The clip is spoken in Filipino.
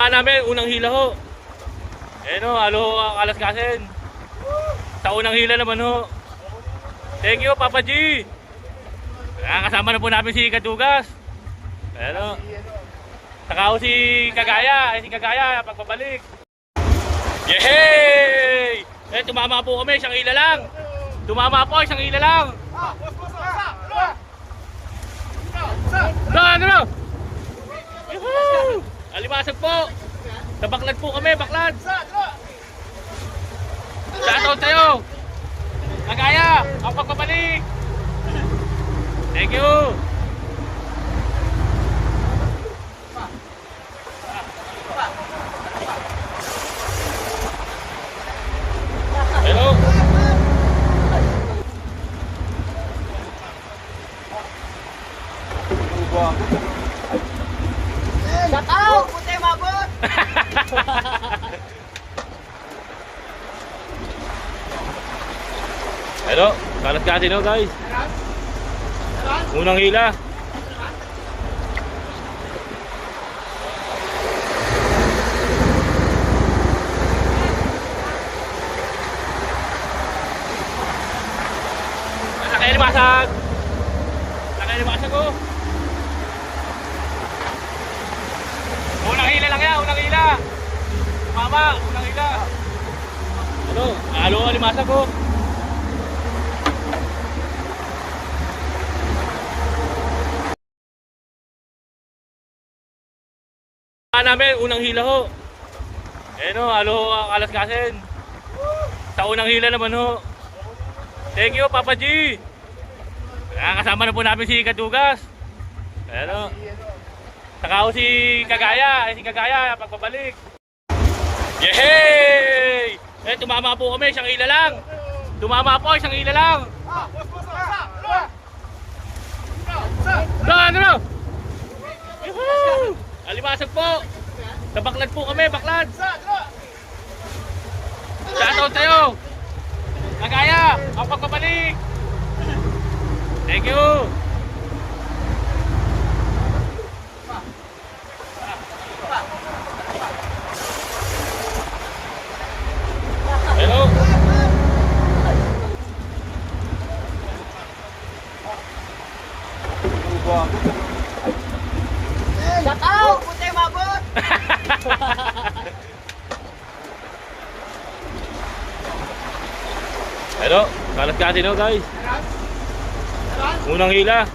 namin, unang hila ho. Ayan o, alo ho ang Alaskasin. Sa unang hila naman ho. Thank you, Papa G. Kasama na po namin si Kadugas. Ayan o. Saka ho si Kagaya. Si Kagaya, pagpabalik. Yehey! Eh, tumama po kami, isang hila lang. Tumama po, isang hila lang. Ano? Yuhuu! Alimasag po. Sa Baklad po kami, Baklad. Shoutout sa'yo. Kagaya, ang pagpabalik. Thank you. Hello. Shout out! Puti mabot! Hello, Alaskasin ho guys. Unang hila. Nakalimasag. Nakalimasag ko. Unang hila lang yan, unang hila. Mama, unang hila. Ano? Halo ka limasag ko. Namin, unang hila ho. Ayan o, halo ho ang Alaskasin. Sa unang hila naman ho. Thank you, Papa G. Kasama na po namin si Kadugas. Ayan o. Saka ho si Kagaya. Si Kagaya, pagpabalik. Yehey! Eh, tumama po kami, isang hila lang. Tumama po, isang hila lang. Ano? Yuhuu! Alimasag po. Sa Baklad po kami, Baklad. Shoutout sa'yo. Kagaya, ang pagpabalik. Thank you. Hello. Shout out! Puti mabot! Hello, Alaskasin ho guys. Unang hila.